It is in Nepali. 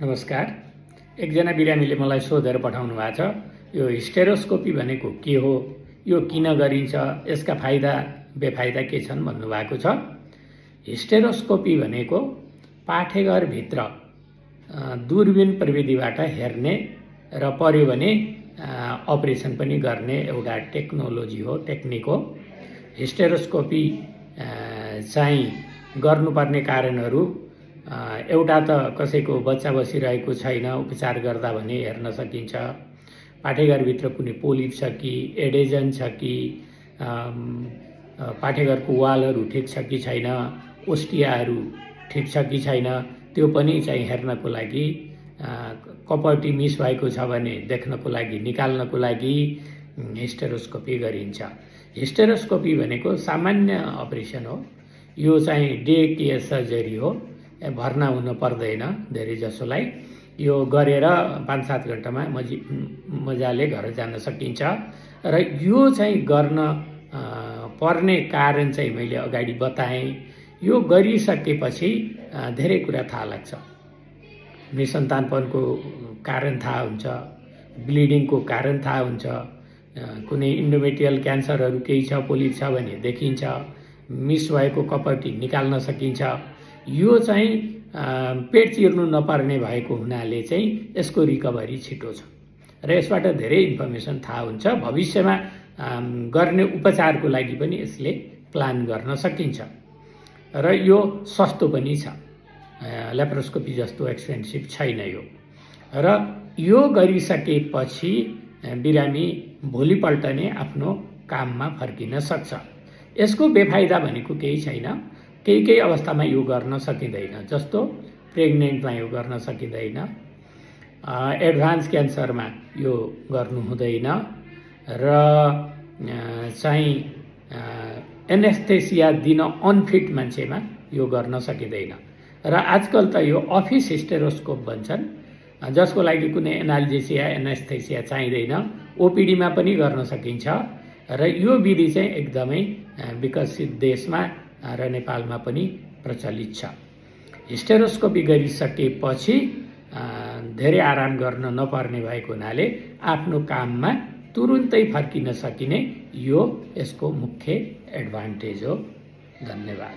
नमस्कार। एकजना बिरामीले मलाई सोधेर पठाउनु भएको छ, यो हिस्टेरोस्कोपी भनेको के हो, यो किन गरिन्छ, यसका फाइदा बेफाइदा के छन् भन्नुभएको छ। हिस्टेरोस्कोपी भनेको पाठेघरभित्र दूरबीन प्रविधिबाट हेर्ने र पर्यो भने अपरेसन पनि गर्ने एउटा टेक्नोलोजी हो, टेक्निक हो। हिस्टेरोस्कोपी चाहिँ गर्नुपर्ने कारणहरू एउटा त कसैको बच्चा बसिरहेको छैन, उपचार गर्दा भने हेर्न सकिन्छ। पाठेघरभित्र कुनै पोलिप छ कि, एडेजन छ कि, पाठेघरको वालहरू ठिक छ कि छैन, ओस्टियाहरू ठिक छ कि छैन, त्यो पनि चाहिँ हेर्नको लागि, कपटी मिस भएको छ भने देख्नको लागि, निकाल्नको लागि हिस्टेरोस्कोपी गरिन्छ। हिस्टेरोस्कोपी भनेको सामान्य अपरेसन हो। यो चाहिँ डे केयर सर्जरी हो, भर्ना हुन पर्दैन धेरै जसोलाई। यो गरेर 5-7 घण्टामा मजाले घर जान सकिन्छ। र यो चाहिँ गर्न पर्ने कारण चाहिँ मैले अगाडि बताएँ। यो गरिसकेपछि धेरै कुरा थाहा लाग्छ। निसन्तानपनको कारण थाहा हुन्छ, ब्लिडिङको कारण थाहा हुन्छ, कुनै इन्डोमेट्रियल क्यान्सरहरू केही छ, पोलिप छ भने देखिन्छ, मिस भएको कपटी निकाल्न सकिन्छ। यो चाहिँ पेट चिर्नु नपर्ने भएको हुनाले चाहिँ यसको रिकभरी छिटो छ र यसबाट धेरै इन्फर्मेसन थाहा हुन्छ। भविष्यमा गर्ने उपचारको लागि पनि यसले प्लान गर्न सकिन्छ र यो सस्तो पनि छ। ल्याप्रोस्कोपी जस्तो एक्सपेन्सिभ छैन यो। र यो गरिसकेपछि बिरामी भोलिपल्ट नै आफ्नो काममा फर्किन सक्छ। यसको बेफाइदा भनेको केही छैन। केही अवस्थामा यो गर्न सकिँदैन, जस्तो प्रेग्नेन्टमा यो गर्न सकिँदैन, एडभान्स क्यान्सरमा यो गर्नु हुँदैन र चाहिँ एनेस्थेसिया दिन अनफिट मान्छेमा यो गर्न सकिँदैन। र आजकल त यो अफिस हिस्टेरोस्कोप भन्छन्, जसको लागि कुनै एनाल्जेसिया एनेस्थेसिया चाहिँदैन, ओपिडीमा पनि गर्न सकिन्छ। र यो विधि चाहिँ एकदमै विकसित देशमा र नेपालमा पनि प्रचलित छ। हिस्टेरोस्कोपी गरिसकेपछि धेरै आराम गर्न नपर्ने भएको हुनाले आफ्नो काममा तुरुन्तै फर्किन सकिने यो यसको मुख्य एडभान्टेज हो। धन्यवाद।